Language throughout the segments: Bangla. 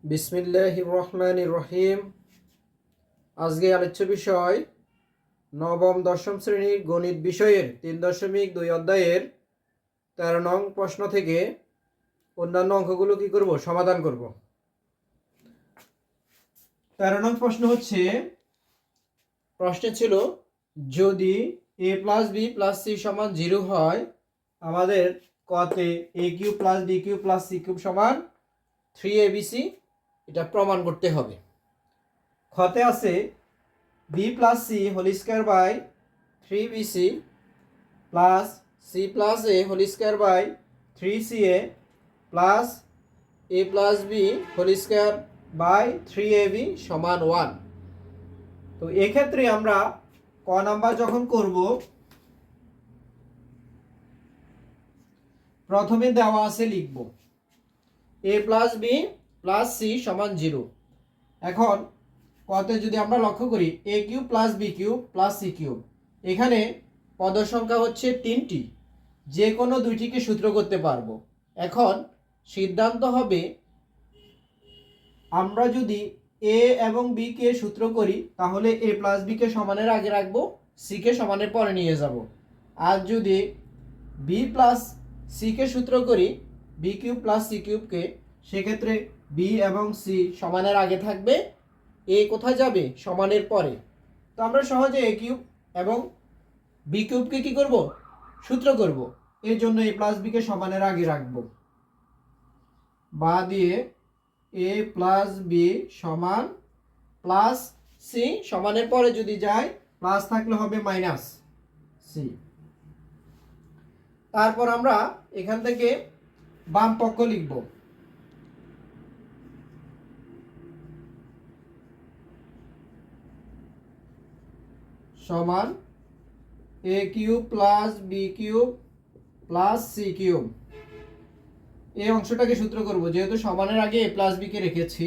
বিসমিল্লাহির রহমানির রহিম। আজকে আলোচ্য বিষয় নবম দশম শ্রেণীর গণিত বিষয়ের 3.2 অধ্যায়ের 13 নং প্রশ্ন থেকে অন্যান্য অঙ্কগুলো কি করব, সমাধান করব। 13 নং প্রশ্ন হচ্ছে, প্রশ্নে ছিল যদি a plus B plus C সমান 0 হয়, আমাদের কতে a cube plus B cube plus C cube সমান 3abc এটা প্রমাণ করতে হবে। খতে আছে B plus C whole square by 3bc plus C plus A whole square by 3ca plus A plus B whole square by 3ab সমান 1। তো এক্ষেত্রে আমরা ক নাম্বার যখন করব, প্রথমে দেওয়া আছে লিখব a plus B plus C সমান 0। এখন কতে যদি আমরা লক্ষ্য করি a cube plus B cube plus C cube, এখানে পদ সংখ্যা হচ্ছে 3টি, যে কোনো দুইটিকে সূত্র করতে পারবো। এখন সিদ্ধান্ত হবে আমরা যদি a এবং b কে সূত্র করি তাহলে a প্লাস বি কে সমানের আগে রাখবো, c কে সমানের পরে নিয়ে যাব। আর যদি b প্লাস সি কে সূত্র করি বি কিউব প্লাস সি কিউবকে, সেক্ষেত্রে b এবং c সমানের আগে থাকবে, a কোথায় যাবে, সমানের পরে। তো আমরা সহজে a কিউব এবং বি কিউবকে কি করব, সূত্র করব। এর জন্য a প্লাস বি কে সমানের আগে রাখবো, বা দিয়ে a প্লাস বি সমান প্লাস সি, সমানের পরে যদি যায় প্লাস থাকলে হবে মাইনাস সি। তারপর আমরা এখান থেকে বাম পক্ষ লিখব, সমান a cube plus B cube plus C cube. এই অংশটাকে সূত্র করব, যেহেতু সমানের আগে a প্লাস বি কে রেখেছি।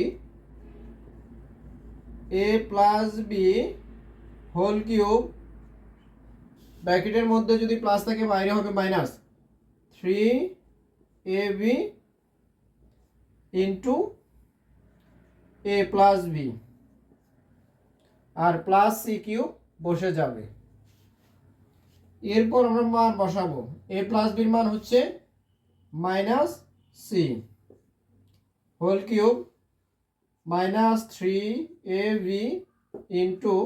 a plus B whole cube, ব্র্যাকেটের মধ্যে যদি প্লাস থাকে বাইরে হবে minus 3ab into a plus B, আর প্লাস সি কিউব বসে যাবে। এরপর আমরা মান বসাবো, a প্লাস বির মান হচ্ছে minus C whole cube minus 3ab into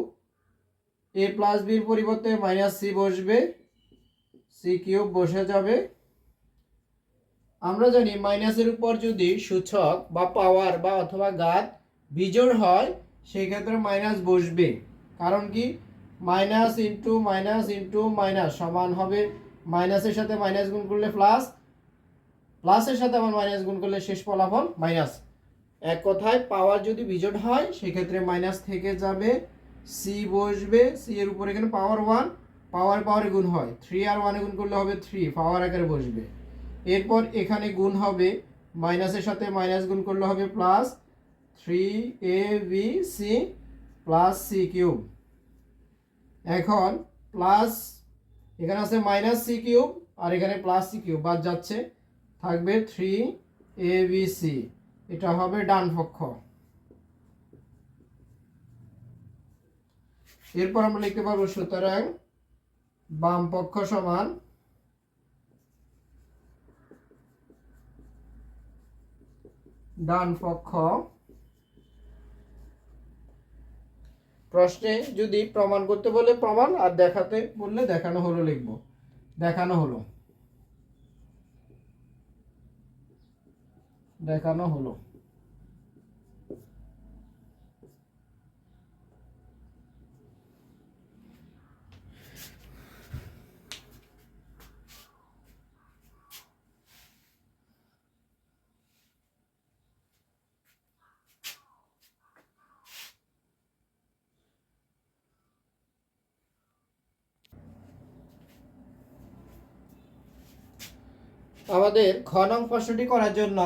a plus বির পরিবর্তে মাইনাস সি বসবে, সি কিউব বসে যাবে। আমরা জানি মাইনাসের উপর যদি সূচক বা পাওয়ার বা অথবা ঘাত বিজোড় হয়, সেই ক্ষেত্রে মাইনাস বসবে। কারণ কি, মাইনাস ইন্টু মাইনাস সমান হবে মাইনাসের সাথে মাইনাস গুণ করলে প্লাস, প্লাসের সাথে আবার মাইনাস গুণ করলে শেষ ফলাফল মাইনাস। এক কথায় পাওয়ার যদি বিজোড় হয় সেক্ষেত্রে মাইনাস থেকে যাবে, সি বসবে, সি এর উপর এখানে পাওয়ার 1, পাওয়ারে গুণ হয় 3 আর 1 গুণ করলে হবে 3, পাওয়ার আকারে বসবে। এরপর এখানে গুণ হবে, মাইনাসের সাথে মাইনাস গুণ করলে হবে plus 3abc plus C cube. এখন প্লাস এখানে আছে মাইনাস সি কিউব আর এখানে প্লাস সি কিউব বাদ যাচ্ছে, থাকবে 3abc, এটা হবে ডান পক্ষ। এরপর আমরা লিখতে পারবো সুতরাং বাম পক্ষ সমান ডান পক্ষ। প্রশ্নে যদি প্রমাণ করতে বলে প্রমাণ, আর দেখাতে বললে দেখানো হলো লিখব, দেখানো হলো। আমাদের খ নং প্রশ্নটি করার জন্য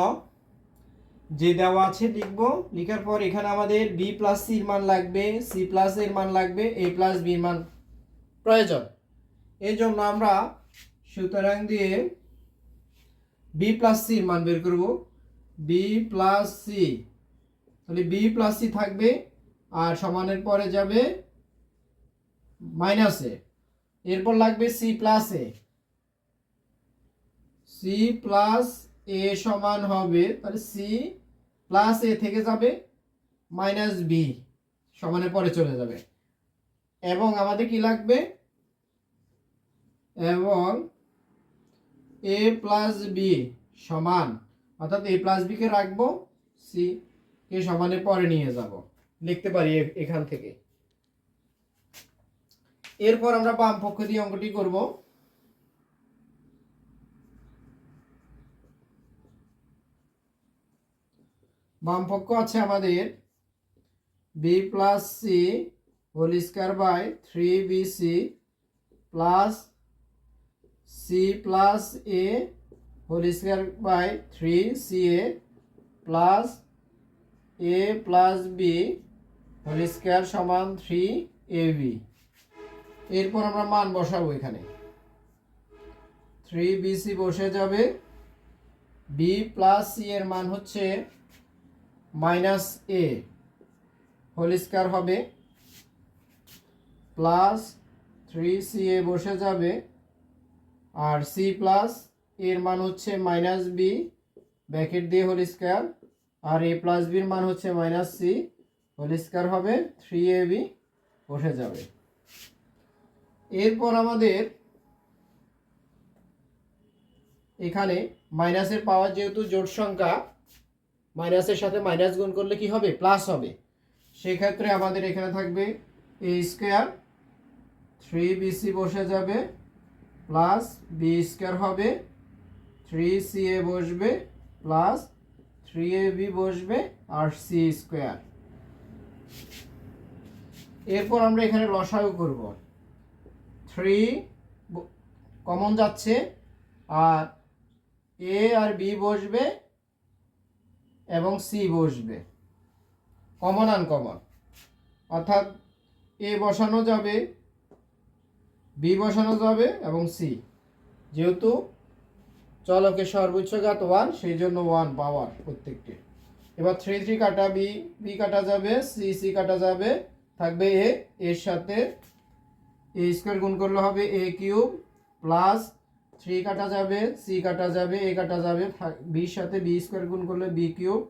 যে দেওয়া আছে লিখব, লেখার পর এখানে আমাদের বি প্লাস সির মান লাগবে, সি প্লাস এর মান লাগবে, এ প্লাস বির মান প্রয়োজন। এই জন্য আমরা সুতরাং দিয়ে বি প্লাস সির মান বের করব। বি প্লাস সি তাহলে বি প্লাস সি থাকবে, আর সমানের পরে যাবে মাইনাসে, এরপর লাগবে সি প্লাস এ। সি প্লাস এ সমান হবে, তাহলে সি প্লাস এ থেকে যাবে মাইনাস বি, সমানের পরে চলে যাবে। এবং আমাদের কি লাগবে, এবং এ প্লাস বি সমান, অর্থাৎ এ প্লাস বি কে রাখবো, সি কে সমানের পরে নিয়ে যাব, লিখতে পারি এখান থেকে। এরপর আমরা বাম পক্ষ দিয়ে অঙ্কটি করব। বাম পক্ষ আছে আমাদের B plus C whole square by 3bc plus C plus A whole square by 3ca plus A plus B whole square সমান 3ab। এরপর আমরা মান বসাবো, এখানে 3bc বসে যাবে, বি প্লাস সি এর মান হচ্ছে মাইনাস এ হোল স্কয়ার হবে, প্লাস 3ca বসে যাবে, আর সি প্লাস এর মান হচ্ছে মাইনাস বি ব্র্যাকেট দিয়ে হোল স্কয়ার, আর এ প্লাস বির মান হচ্ছে মাইনাস সি হোল স্কয়ার হবে, 3ab বসে যাবে। এরপর আমাদের এখানে মাইনাসের পাওয়ার, যেহেতু জোড় সংখ্যা, মাইনাসের সাথে মাইনাস গুণ করলে কি হবে, প্লাস হবে। সেক্ষেত্রে আমাদের এখানে থাকবে এ স্কয়ার, 3bc বসে যাবে, প্লাস বি স্কয়ার হবে, 3ca বসবে, প্লাস 3ab বসবে, আর সি স্কয়ার। এরপর আমরা এখানে লসাগু করব, 3 কমন যাচ্ছে, আর এ আর বি বসবে এবং সি বসবে, কমন আনকমন, অর্থাৎ এ বসানো যাবে, বি বসানো যাবে এবং সি, যেহেতু চলকের সর্বোচ্চ ঘাত 1, সেই জন্য 1 পাওয়ার প্রত্যেকটি। এবার 3 3 কাটা, বি কাটা যাবে, সি কাটা যাবে, থাকবে এ, এর সাথে এ স্কয়ার গুণ করলে হবে এ কিউব, প্লাস 3 কাটা যাবে, সি কাটা যাবে, এ কাটা যাবে, বির সাথে বি স্কয়ার গুণ করলে বি কিউব,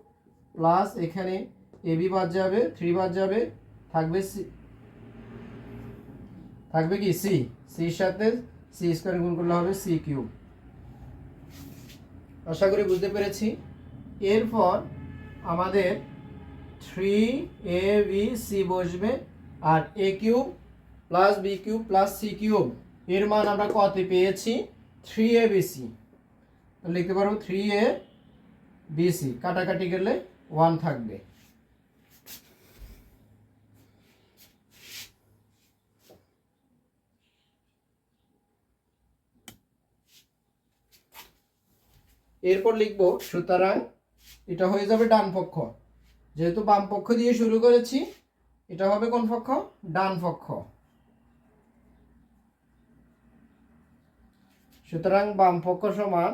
প্লাস এখানে এ বি বাদ যাবে, 3 বাদ যাবে, থাকবে সি, থাকবে কি সি, সির সাথে সি স্কয়ার গুণ করলে হবে সি কিউব। আশা করি বুঝতে পেরেছি। এরপর আমাদের 3abc বসবে, আর a cube plus B cube plus C cube এর মান আমরা কত পেয়েছি, 3abc, লিখতে পারবো 3abc, কাটাকাটি গেলে 1 থাকবে। এরপর লিখব, সুতরাং এটা হয়ে যাবে ডান পক্ষ, যেহেতু বাম পক্ষ দিয়ে শুরু করেছি, এটা হবে কোন পক্ষ, ডান পক্ষ। সুতরাং বাম পক্ষ সমান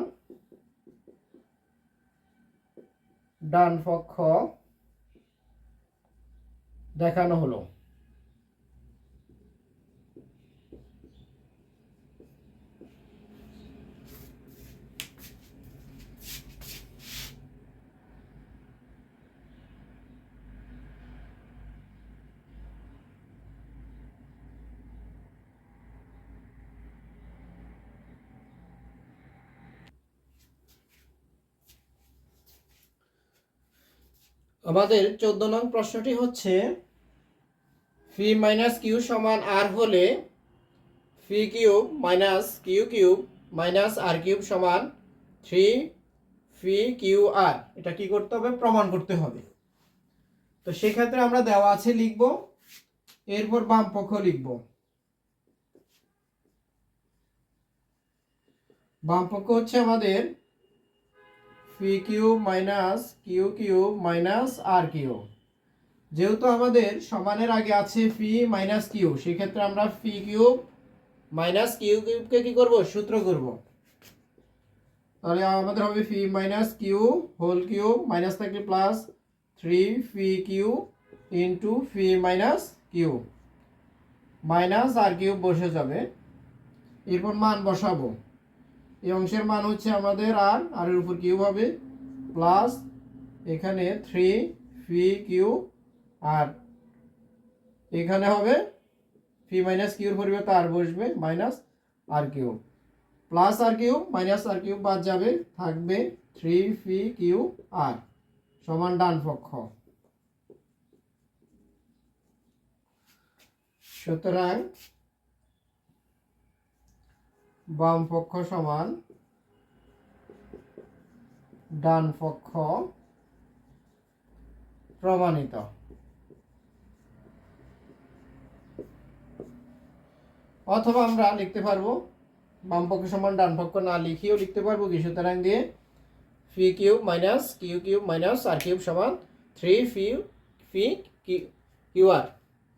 ডান পক্ষ দেখানো হলো। আমাদের 14 নং প্রশ্নটি হচ্ছে, ফি মাইনাস কিউ সমান আর হলে p cube minus q cube minus r cube সমান 3 ফি কিউ আর। এটা কি করতে হবে, প্রমাণ করতে হবে। তো সেক্ষেত্রে আমরা দেওয়া আছে লিখব, এরপর বাম পক্ষ লিখব। বাম পক্ষ হচ্ছে আমাদের p cube minus q cube minus r cube. যেহেতু আমাদের সমানের আগে আছে ফি মাইনাস কিউ, সেক্ষেত্রে আমরা ফি কিউব মাইনাস কিউ কিউবকে কি করব, সূত্র করব। তাহলে আমাদের হবে p minus q whole cube, minus থাকলে plus three p q into p minus q, minus r cube বসে যাবে। এরপর মান বসাবো। এই অংশের মান হচ্ছে আমাদের আর এর উপর কিউব হবে, প্লাস এখানে থ্রি ফি কিউ, আর এখানে হবে ফি মাইনাস কিউর পরিবর্তে আর বসবে, মাইনাস আর কিউ, প্লাস আর কিউ মাইনাস আর কিউ বাদ যাবে, থাকবে থ্রি ফি কিউ আর সমান ডান পক্ষ। সুতরাং বাম পক্ষ সমান ডান পক্ষ প্রমাণিত। অথবা আমরা লিখতে পারবো বাম পক্ষ সমান ডান পক্ষ না লিখিয়েও লিখতে পারবো কি, সুতরাং দিয়ে p cube minus q cube minus r cube সমান three p p q r,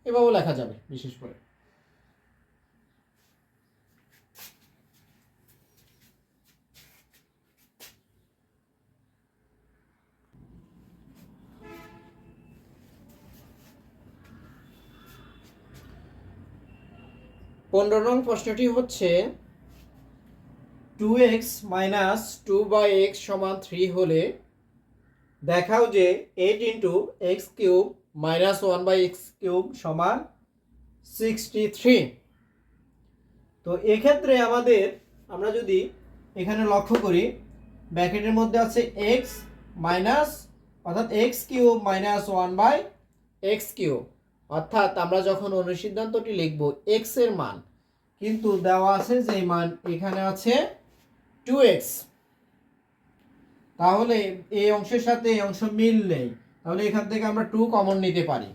এভাবেও লেখা যাবে বিশেষ করে। পনেরো নং প্রশ্নটি হচ্ছে 2x মাইনাস 2/x সমান 3 হলে দেখাও যে 8 into x cube minus 1/x cube সমান 63। তো এক্ষেত্রে আমরা যদি এখানে লক্ষ্য করি, ব্র্যাকেটের মধ্যে আছে x মাইনাস অর্থাৎ x cube minus 1/x cube, অর্থাৎ আমরা যখন অনুসিদ্ধান্তটি লিখব x এর মান কিন্তু দেওয়া আছে যে মান এখানে আছে 2x, তাহলে এই অংশের সাথে এই অংশ মিল নেই, তাহলে এখান থেকে আমরা 2 কমন নিতে পারি।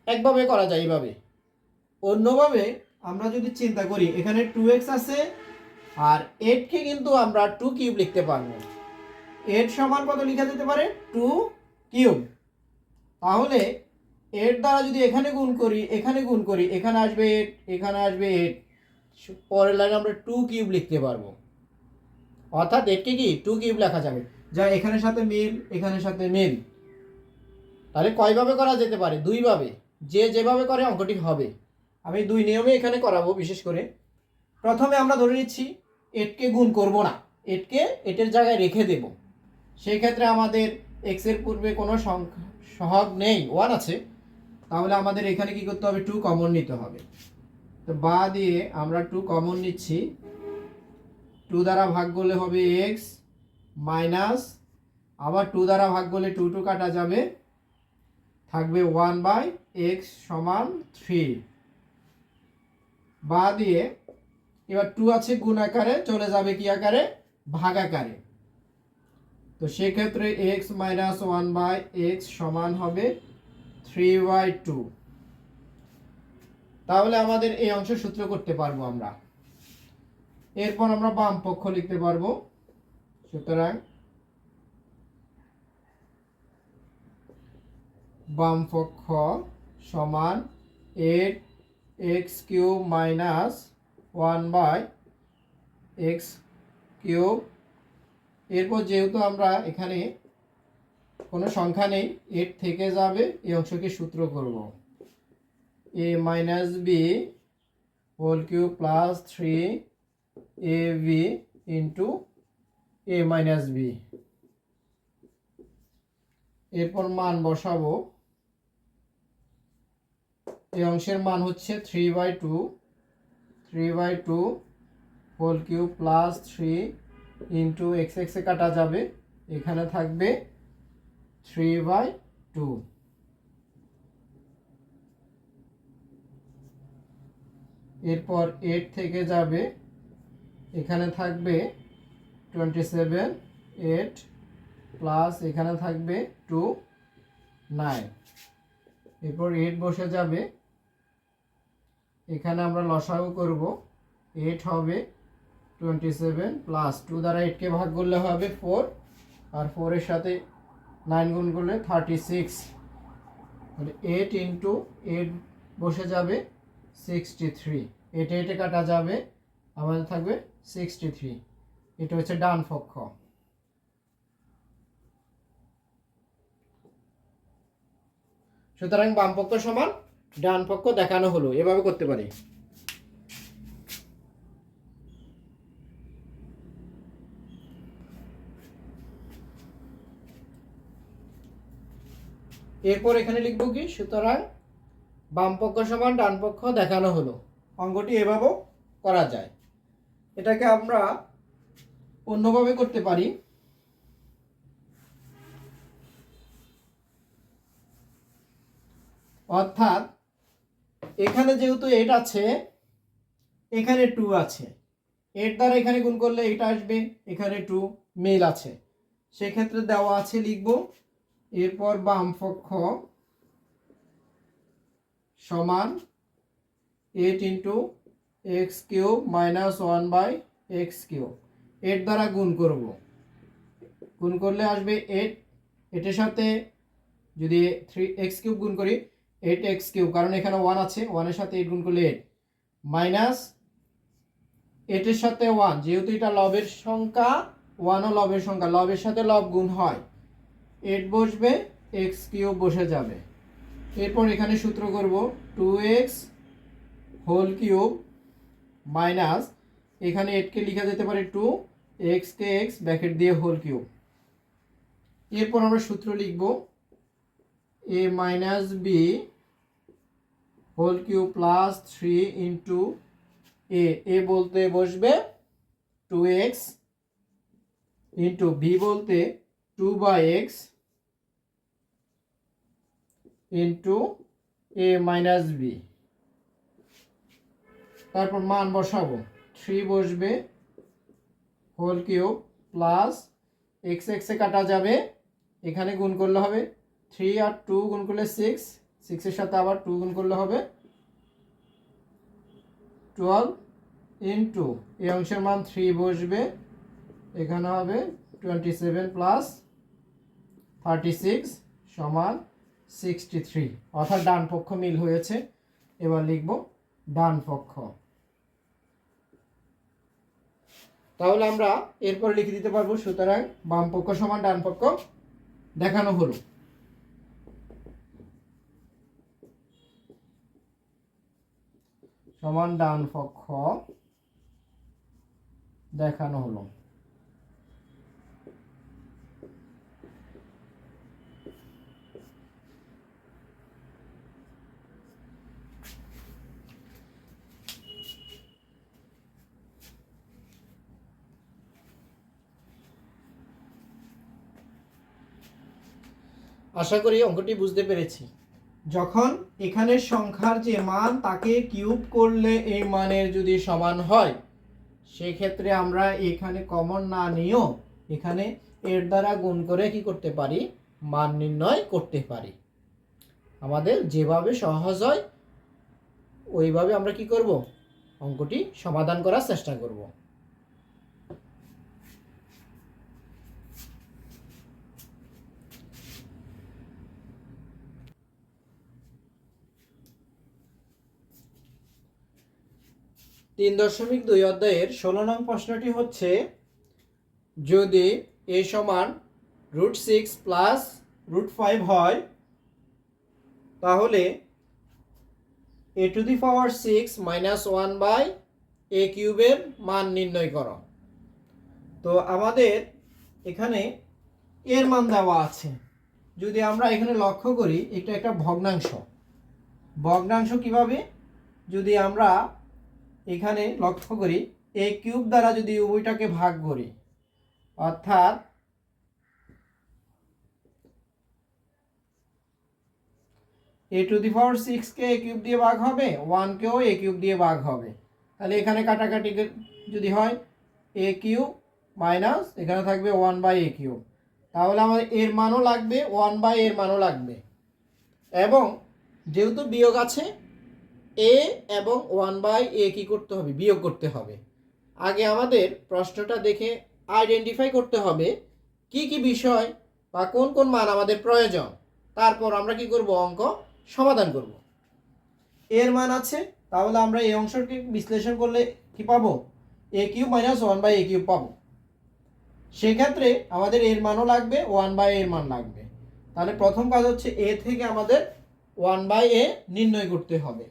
একভাবে করা যায় এইভাবে। অন্যভাবে আমরা যদি চিন্তা করি, এখানে 2x আছে আর 8 কে কিন্তু আমরা 2 কিউব লিখতে পারবো। 8 সমান কত লেখা যেতে পারে? 2 কিউব। তাহলে 8 দ্বারা যদি এখানে গুণ করি, এখানে গুণ করি, এখানে আসবে 8, এখানে আসবে 8, পরের লাইনে আমরা 2 কিউব লিখতে পারবো। অর্থাৎ 8 কে কি 2 কিউব লেখা যাবে, যা এখানের সাথে মিল, এখানের সাথে মিল। তাহলে কয়ভাবে করা যেতে পারে? দুইভাবে। যে যেভাবে করে অঙ্কটি হবে। আমি দুই নিয়মে এখানে করাবো বিশেষ করে। প্রথমে আমরা ধরে নিচ্ছি 8 কে গুণ করব না, 8 কে 8 এর জায়গায় রেখে দেব। সেই ক্ষেত্রে আমাদের x এর পূর্বে কোনো সহগ নেই, 1 আছে। তাহলে আমাদের এখানে কি করতে হবে? 2 কমন নিতে হবে। তো বা দিয়ে আমরা 2 কমন নিচ্ছি। 2 দ্বারা ভাগ করলে হবে x মাইনাস, আবার 2 দ্বারা ভাগ করলে 2 2 কাটা যাবে, থাকবে 1/x সমান 3। বা দিয়ে এবার 2 আছে গুণ আকারে, চলে যাবে কি আকারে? ভাগ আকারে। তো সেক্ষেত্রে x মাইনাস 1/x সমান হবে 3/2। তাহলে আমাদের এই অংশ সূত্র করতে পারবো আমরা। এরপর আমরা বাম পক্ষ লিখতে পারবো। সুতরাং বাম পক্ষ সমান 8x cube minus 1/x cube. এরপর যেহেতু আমরা এখানে কোনো সংখ্যা নেই, 8 থেকে যাবে, এই অংশকে সূত্র করব a minus B whole cube plus 3ab into a minus B. এরপর মান বসাবো। এই অংশের মান হচ্ছে 3/2 whole cube plus 3 into x এ কাটা যাবে, এখানে থাকবে 3/2। এরপর 8 থেকে যাবে, এখানে থাকবে 27, 8 প্লাস এখানে থাকবে 2, 9। এরপর 8 বসে যাবে, এখানে আমরা লসাগু করব, 8 হবে 27 প্লাস 2 দ্বারা 8 কে ভাগ করলে হবে 4, আর 4 এর সাথে 9 গুণ করলে 36। তাহলে 8 ইন্টু 8 বসে যাবে 63, 8 8 কাটা যাবে, আমাদের থাকবে 63। এটা হচ্ছে ডান পক্ষ। সুতরাং বাম পক্ষ সমান ডান পক্ষ দেখানো হলো। এভাবে করতে পারি। এরপর এখানে লিখব কি, সুতরাং বাম পক্ষ সমান ডান পক্ষ দেখানো হলো। অঙ্কটি এভাবেও করা যায়। এটাকে আমরা অন্যভাবে করতে পারি। অর্থাৎ এখানে যেহেতু 8 আছে, এখানে 2 আছে, 8 দ্বারা এখানে গুণ করলে 8 আসবে, এখানে 2 মিল আছে, সেক্ষেত্রে দেওয়া আছে লিখব। এরপর বাম পক্ষ সমান 8 into x cube minus 1/x cube. 8 দ্বারা গুণ করব, গুণ করলে আসবে 8, এটার সাথে যদি 3x কিউব গুণ করি 8x কিউব, কারণ এখানে 1 আছে, 1 এর সাথে 8 গুণ করলে 8, মাইনাস 8 এর সাথে 1, যেহেতু এটা লবের সংখ্যা, 1 ও লবের সংখ্যা, লবের সাথে লব গুণ হয়, 8 বসবে, x কিউব বসে যাবে। এরপর এখানে সূত্র করব 2x হোল কিউব মাইনাস, এখানে 8 কে লেখা যেতে পারে 2, x কে x ব্র্যাকেট দিয়ে হোল কিউব। এরপর আমরা সূত্র লিখব a minus B whole cube plus 3 into a বলতে বসবে 2x ইন্টু বি বলতে 2/x ইন্টু এ মাইনাস বি। তারপর মান বসাবো, 3 বসবে হোল কিউব প্লাস x এ কাটা যাবে, এখানে গুণ করলে হবে 3 আর 2 গুণ করলে 6, 6 এর সাথে আবার 2 গুণ করলে হবে 12 ইন্টু এই অংশের মান 3 বসবে, এখানে হবে 27 প্লাস 36 সমান 63, অর্থাৎ ডান পক্ষ মিল হয়েছে। এবার লিখব ডান পক্ষ। তাহলে আমরা এরপর লিখে দিতে পারবো, সুতরাং বাম পক্ষ সমান ডান পক্ষ দেখানো হলো। সমান ডান পক্ষ দেখানো হলো। আশা করি অঙ্কটি বুঝতে পেরেছি। যখন এখানের সংখ্যার যে মান তাকে কিউব করলে এই মানের যদি সমান হয়, সেক্ষেত্রে আমরা এখানে কমন না নিয়েও এখানে এর দ্বারা গুণ করে কি করতে পারি, মান নির্ণয় করতে পারি। আমাদের যেভাবে সহজ হয় ওইভাবে আমরা কি করব, অঙ্কটি সমাধান করার চেষ্টা করব। তিন 3.2 অধ্যায়ের 16 নং প্রশ্নটি হচ্ছে, যদি a সমান √6 প্লাস √5 হয়, তাহলে a⁶ মাইনাস 1/a কিউবের মান নির্ণয় করো। তো আমাদের এখানে এর মান দেওয়া আছে। যদি আমরা এখানে লক্ষ্য করি, এটা একটা ভগ্নাংশ। ভগ্নাংশ কিভাবে, যদি আমরা এখানে লক্ষ্য করি a কিউব দ্বারা যদি উভয়টাকে ভাগ করি, অর্থাৎ a⁶ কে a কিউব দিয়ে ভাগ হবে, 1 কেও a কিউব দিয়ে ভাগ হবে, তাহলে এখানে কাটাকাটি যদি হয় a কিউব মাইনাস এখানে থাকবে 1/a কিউব, তাহলে আমাদের এর মানও লাগবে 1/a এর মানও লাগবে। এবং যেহেতু বিয়োগ আছে, a এবং 1/a কি করতে হবে, বিয়োগ করতে হবে। আগে আমাদের প্রশ্নটা দেখে আইডেন্টিফাই করতে হবে কি কি বিষয় বা কোন কোন মান আমাদের প্রয়োজন, তারপর আমরা কি করব, অঙ্ক সমাধান করব। এর মান আছে, তাহলে আমরা এই অংশটি বিশ্লেষণ করলে কি পাবো, a cube minus 1/a cube পাবো। সেক্ষেত্রে আমাদের এর মানও লাগবে, 1/a এর মান লাগবে। তাহলে প্রথম কাজ হচ্ছে a থেকে আমাদের 1/a নির্ণয় করতে হবে।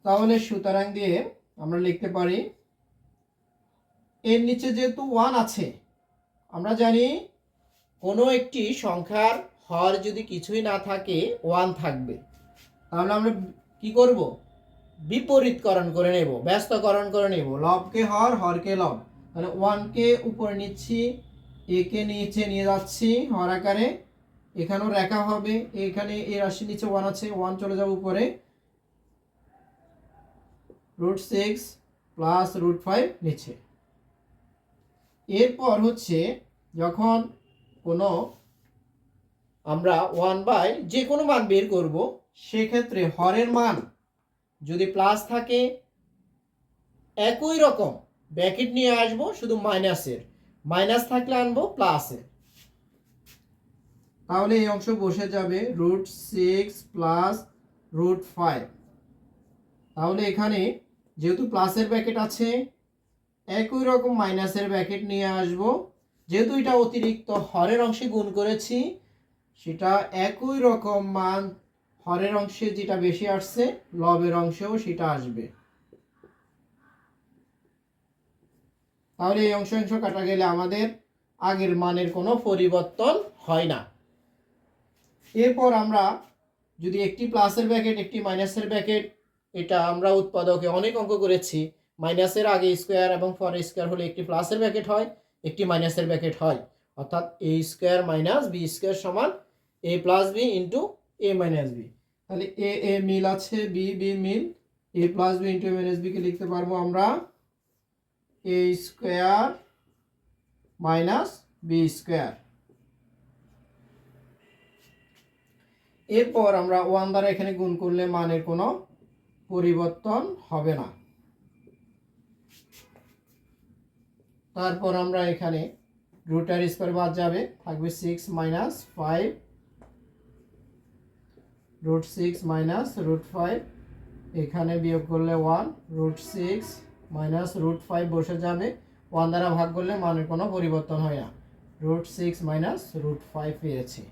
তাহলে সুতরাং দিয়ে আমরা লিখতে পারি এর নিচে যেহেতু 1 আছে, আমরা জানি কোনো একটি সংখ্যার হর যদি কিছুই না থাকে 1 থাকবে, তাহলে আমরা কি করব, বিপরীতকরণ করে নেব, ব্যস্তকরণ করে নেব, লবকে হর, হরকে লব। তাহলে 1কে উপরে নিচ্ছি, একে নিচে নিয়ে যাচ্ছি হর আকারে, এখানেও রেখা হবে, এখানে এর রাশির নিচে 1 আছে, 1 চলে যাবে উপরে, √6 প্লাস √5 নিচে। এরপর হচ্ছে যখন কোনো আমরা 1/, যে কোনো মান বের করব, সেক্ষেত্রে হরের মান যদি প্লাস থাকে একই রকম ব্র্যাকেট নিয়ে আসবো, শুধু মাইনাসের, মাইনাস থাকলে আনবো প্লাসের। তাহলে এই অংশ বসে যাবে √6 প্লাস √5। তাহলে এখানে যেহেতু প্লাসের ব্র্যাকেট আছে, একই রকম মাইনাসের ব্র্যাকেট নিয়ে আসব, যেহেতু এটা অতিরিক্ত হরের অংশে গুণ করেছি, সেটা একই রকম মান হরের অংশে যেটা বেশি আসছে লবের অংশেও সেটা আসবে। তাহলে এই অংশ কাটা গেলে আমাদের আগের মানের কোনো পরিবর্তন হয় না। এরপর আমরা যদি একটি প্লাসের ব্র্যাকেট একটি মাইনাসের ব্র্যাকেট, এটা আমরা উৎপাদকে অনেক অঙ্ক করেছি, মাইনাসের আগে স্কোয়ার এবং পরে স্কোয়ার হলে একটি প্লাসের ব্র্যাকেট হয়, একটি মাইনাসের ব্র্যাকেট হয়, অর্থাৎ a square minus b square সমান a plus b into a minus b. তাহলে a মিল আছে, b মিল, a plus b into a minus বিকে লিখতে পারবো আমরা a square minus b square. এরপর আমরা 1 দ্বারা এখানে গুণ করলে মানের কোনো পরিবর্তন হবে না। তারপর আমরা এখানে রুটের স্কোয়ার বাদ যাবে, থাকবে 6 মাইনাস 5, √6 মাইনাস √5, এখানে বিয়োগ করলে 1, √6 মাইনাস √5 বসে যাবে, 1 দ্বারা ভাগ করলে মানের কোনো পরিবর্তন হয় না, √6 মাইনাস √5 পেয়েছি।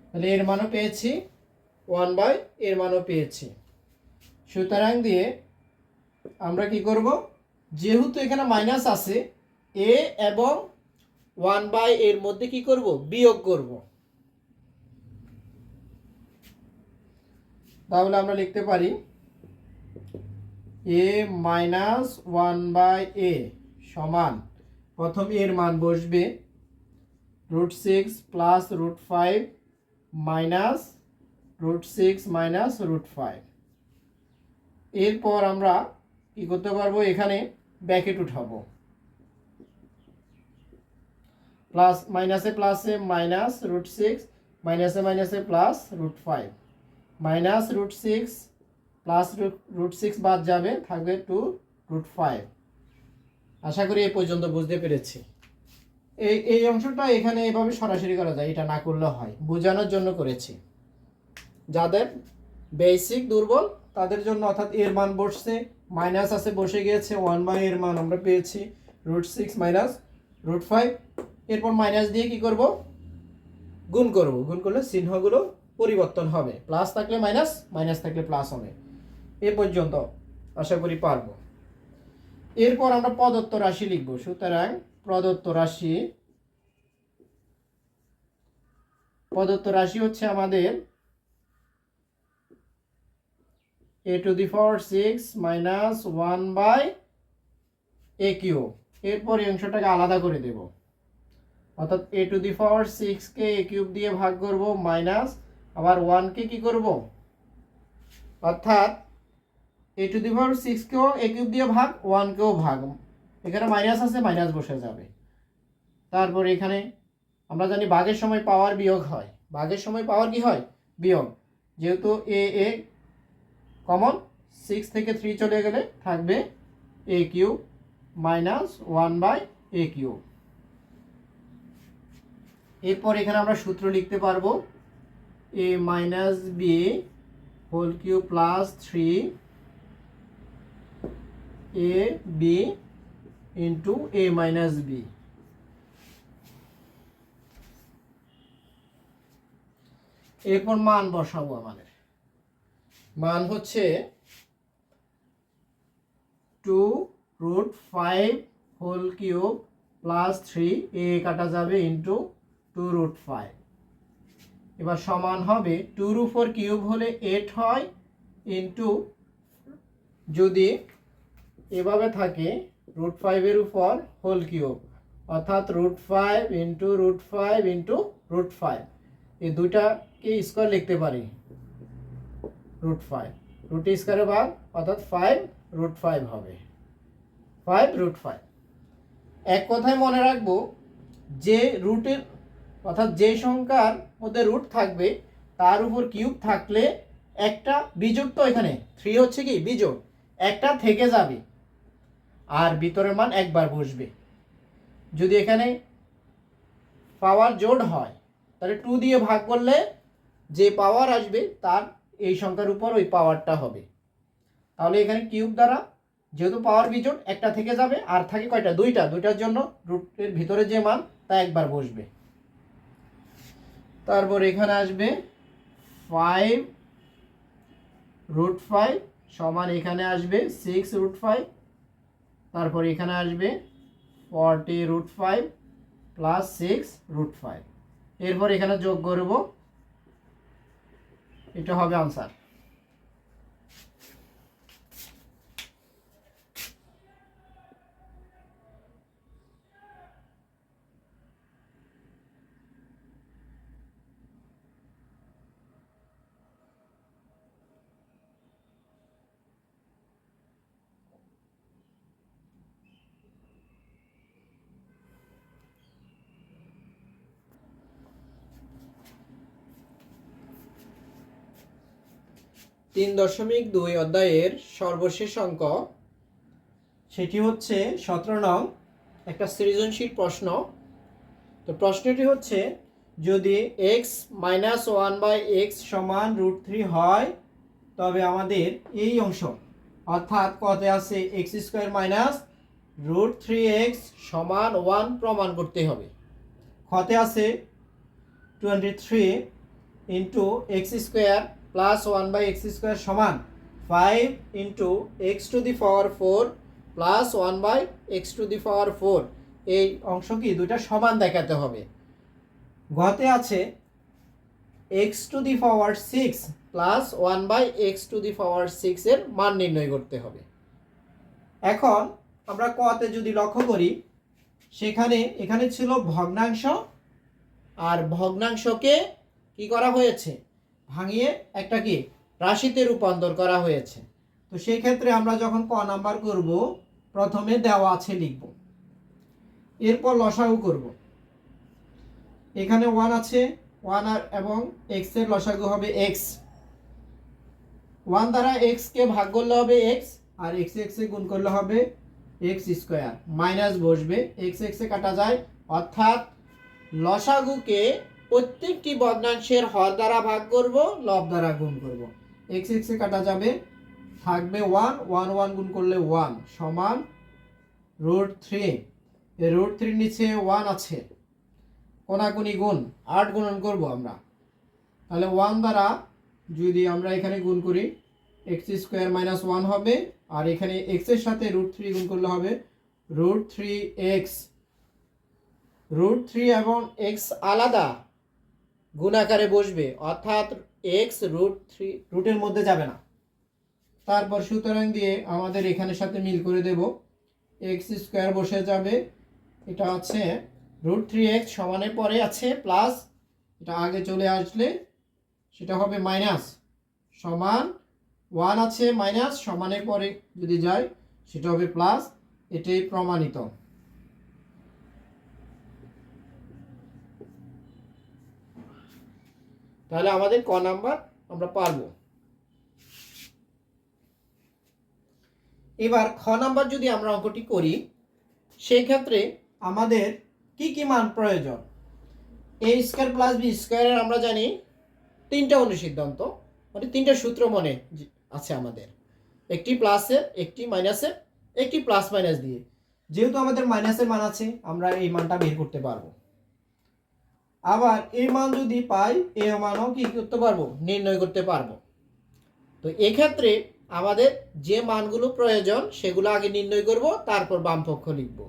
তাহলে এর মানও পেয়েছি, 1/, এর মানও পেয়েছি। সুতরাং দিয়ে আমরা কি করব, যেহেতু এখানে মাইনাস আছে, a এবং 1/, এর মধ্যে কি করব, বিয়োগ করব। তাহলে আমরা লিখতে পারি a মাইনাস 1/a সমান, প্রথম এর মান বসবে √6 প্লাস √5 মাইনাস √6 মাইনাস √5। এরপর আমরা কি করতে পারবো, এখানে ব্র্যাকেট উঠাবো, প্লাস মাইনাসে প্লাসে মাইনাস √6, মাইনাসে মাইনাসে প্লাস √5, মাইনাস √6 প্লাস √6 বাদ যাবে, থাকবে 2√5। আশা করি এই পর্যন্ত বুঝতে পেরেছি। এই অংশটা এখানে এভাবে সরাসরি করা যায়, এটা না করলে হয়, বোঝানোর জন্য করেছি। যাদের বেসিক দুর্বল তাদের জন্য, অর্থাৎ এর মান বসছে, মাইনাস আছে বসে গিয়েছে, 1/, এর মান আমরা পেয়েছি √6 মাইনাস √5। এরপর মাইনাস দিয়ে কি করব, গুণ করব, গুণ করলে চিহ্নগুলো পরিবর্তন হবে, প্লাস থাকলে মাইনাস, মাইনাস থাকলে প্লাস হবে। এ পর্যন্ত আশা করি পারবো। এরপর আমরা প্রদত্ত রাশি লিখব। সুতরাং প্রদত্ত রাশি হচ্ছে আমাদের a⁴ মাইনাস 1/a³। এরপর এই অংশটাকে আলাদা করে দেব, অর্থাৎ a⁴ কে a³ দিয়ে ভাগ করব, মাইনাস আবার 1কে কি করব, অর্থাৎ a⁴ কেও a³ দিয়ে ভাগ, 1কেও ভাগ, এখানে মাইনাস আছে, মাইনাস বসে যাবে। তারপর এখানে আমরা জানি ভাগের সময় পাওয়ার বিয়োগ হয়, ভাগের সময় পাওয়ার কি হয়, বিয়োগ, যেহেতু a কমন, 6 থেকে 3 চলে গেলে থাকবে a³ মাইনাস 1/a³। এরপর এখানে আমরা সূত্র লিখতে পারবো a minus B whole cube plus 3ab into a minus B. এরপর মান বসাবো। আমাদের মান হচ্ছে 2√5 হোল কিউব প্লাস 3, এ কাটা যাবে ইন্টু 2√5। এবার সমান হবে 2 এর উপর কিউব হলে 8 হয়, ইন্টু যদি এভাবে থাকে √5 এর উপর হোল কিউব, অর্থাৎ √5 ইন্টু √5 ইন্টু √5, এই দুইটাকে স্কোয়ার লিখতে পারি। √5 রুট স্কোয়ারের ভাগ, অর্থাৎ 5√5 হবে। 5√5। এক কথায় মনে রাখবো যে রুটের অর্থাৎ যে সংখ্যার মধ্যে রুট থাকবে তার উপর কিউব থাকলে একটা বিজোড়, তো এখানে 3 হচ্ছে কি বিজোড়, একটা থেকে যাবে আর ভিতরের মান একবার বসবে। যদি এখানে পাওয়ার জোড় হয় তাহলে 2 দিয়ে ভাগ করলে যে পাওয়ার আসবে তার এই সংখ্যার উপর ওই পাওয়ারটা হবে। তাহলে এখানে কিউব দ্বারা যেহেতু পাওয়ার বিজোড় একটা থেকে যাবে, আর থাকে কয়টা, দুইটার জন্য রুটের ভিতরে যে মান তা একবার বসবে। তারপর এখানে আসবে 5√5 সমান এখানে আসবে 6√5, তারপর এখানে আসবে 40√5 প্লাস 6√5। এরপর এখানে যোগ করব, এটা হবে আনসার। তিন 3.2 অধ্যায়ের সর্বশেষ অঙ্ক, সেটি হচ্ছে 17 নং, একটা সৃজনশীল প্রশ্ন। তো প্রশ্নটি হচ্ছে যদি x - 1/x সমান √3 হয় তবে আমাদের এই অংশ অর্থাৎ কতে আছে x² মাইনাস √3x সমান 1 প্রমাণ করতে হবে। কতে আছে 23 ইন্টু x² প্লাস 1/x² সমান 5 ইন্টু x⁴ প্লাস 1/x⁴। এই অংশ কি দুইটা সমান দেখাতে হবে। গতে আছে x⁶ প্লাস 1/x⁶ এর মান নির্ণয় করতে হবে। এখন আমরা কতে যদি লক্ষ্য করি, এখানে ছিল ভগ্নাংশ, আর ভগ্নাংশকে কি করা হয়েছে, ভাঙিয়ে একটা কি রাশিতে রূপান্তর করা হয়েছে। তো সেই ক্ষেত্রে আমরা যখন ক নাম্বার করব, প্রথমে দেওয়া আছে লিখব, এরপর লসাগু করব। এখানে 1 আছে, 1 আর এবং x এর লসাগু হবে x। 1 দ্বারা x কে ভাগ করলে হবে x, আর x এ গুণ করলে হবে x², মাইনাস বসবে, x এ কাটা যায়, অর্থাৎ লসাগুকে প্রত্যেকটি ভগ্নাংশের হর দ্বারা ভাগ করব, লব দ্বারা গুণ করব। x এ কাটা যাবে, থাকবে 1, 1 গুণ করলে 1 সমান √3। এই √3 নিচে 1 আছে, কোনাকুনি গুণ 8 গুণন করব আমরা। তাহলে 1 দ্বারা যদি আমরা এখানে গুণ করি x² - 1 হবে, আর এখানে x এর সাথে √3 গুণ করলে হবে √3x। √3 এবং x আলাদা গুণাকারে বসবে, অর্থাৎ x √3 রুটের মধ্যে যাবে না। তারপর সুতরাং দিয়ে আমাদের এখানের সাথে মিল করে দেব, x² বসে যাবে, এটা আছে √3x সমানের পরে আছে প্লাস, এটা আগে চলে আসলে সেটা হবে মাইনাস, সমান 1 আছে মাইনাস সমানের পরে যদি যায় সেটা হবে প্লাস, এটাই প্রমাণিত। তাহলে আমাদের ক নাম্বার আমরা পারবো। এবার খ নাম্বার যদি আমরা অঙ্কটি করি, সেই ক্ষেত্রে আমাদের কি কি মান প্রয়োজন। a² প্লাস b² এর আমরা জানি 3টা অনুসিদ্ধান্ত, মানে 3টা সূত্র মনে আছে আমাদের, একটি প্লাসের, একটি মাইনাসের, একটি প্লাস মাইনাস দিয়ে। যেহেতু আমাদের মাইনাসের মান আছে, আমরা এই মানটা বের করতে পারবো। আবার এই মান যদি পাই এই মানও কি করতে পারবো, নির্ণয় করতে পারবো। তো এক্ষেত্রে আমাদের যে মানগুলো প্রয়োজন সেগুলো আগে নির্ণয় করব, তারপর বাম পক্ষ লিখব।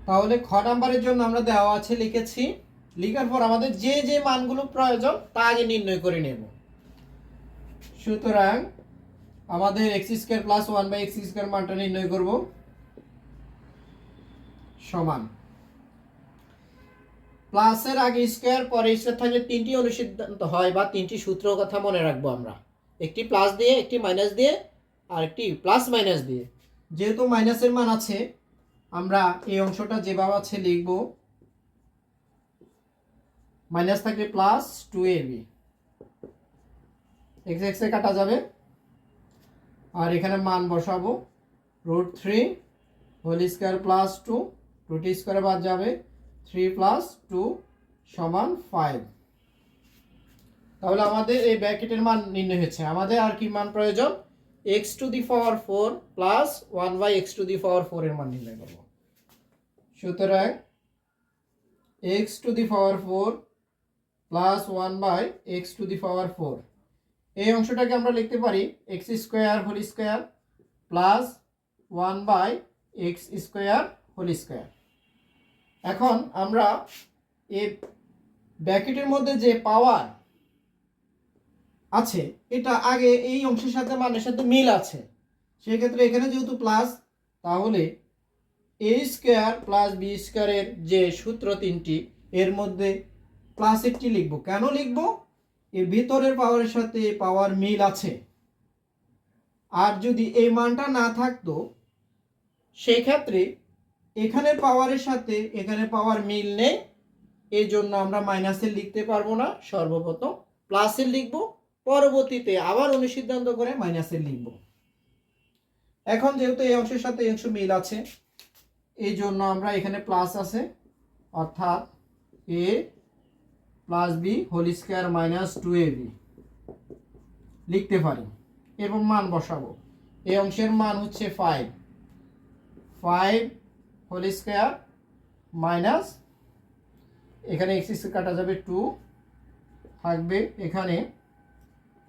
তাহলে খ নাম্বারের জন্য আমরা দেওয়া আছে লিখেছি, লিখার পর আমাদের যে যে মানগুলো প্রয়োজন তা আগে নির্ণয় করে নেব। সুতরাং আমাদের x square plus 1/x square মানটা নির্ণয় করব, সমান প্লাসের আগে স্কোয়ার পরে স্কোয়ার থাকলে তিনটি অনুসিদ্ধান্ত হয় বা তিনটি সূত্র কথা মনে রাখবো আমরা, একটি প্লাস দিয়ে, একটি মাইনাস দিয়ে, আর একটি প্লাস মাইনাস দিয়ে। যেহেতু মাইনাসের মান আছে আমরা এই অংশটা যেভাবে আছে লিখব, মাইনাস থাকলে প্লাস 2ab, এক্স এক্সে কাটা যাবে, আর এখানে মান বসাবো √3 হোল স্কোয়ার প্লাস 2, 2t স্কোয়ারে বাদ যাবে, 3 + 2 = 5। তাহলে আমাদের এই ব্র্যাকেটের মান নির্ণয় হয়েছে। আমাদের আর কি মান প্রয়োজন, x⁴ প্লাস 1/x⁴ এর মান নির্ণয় করব। সুতরাং x⁴ প্লাস 1/x⁴, এই অংশটাকে আমরা লিখতে পারি x² whole square plus 1/x² whole square. এখন আমরা এই ব্র্যাকেটের মধ্যে যে পাওয়ার আছে এটা আগে এই অংশের সাথে মানের সাথে মিল আছে, সেই ক্ষেত্রে এখানে যেহেতু প্লাস, তাহলে a² প্লাস b² এর যে সূত্র তিনটি এর মধ্যে প্লাস একটি লিখব। কেন লিখব, এর ভিতরের পাওয়ারের সাথে পাওয়ার মিল আছে। আর যদি এই মানটা না থাকতো সেই ক্ষেত্রে এখানের পাওয়ারের সাথে এখানে পাওয়ার মিল নেই, এই জন্য আমরা মাইনাসের লিখতে পারবো না, সর্বপ্রথম প্লাসের লিখব, পরবর্তীতে আবার অনুসিদ্ধান্ত করে মাইনাসের লিখব। এখন যেহেতু এই অংশের সাথে এই অংশ মিল আছে এই জন্য আমরা এখানে প্লাস আছে, অর্থাৎ a plus b whole square minus 2ab লিখতে পারি। এরপর মান বসাবো, এই অংশের মান হচ্ছে 5 হোল স্কোয়ার মাইনাস, এখানে x কাটা যাবে 2 থাকবে, এখানে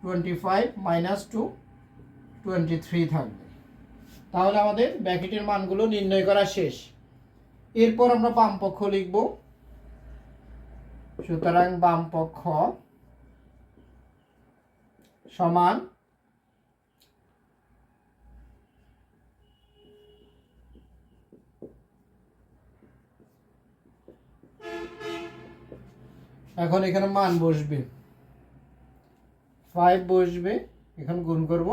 25 মাইনাস 2 23 থাকবে। তাহলে আমাদের ব্র্যাকেটের মানগুলো নির্ণয় করা শেষ। এরপর আমরা বাম পক্ষ লিখব। সুতরাং বাম পক্ষ সমান এখন এখানে মান বসবে 5 বসবে, এখন গুণ করব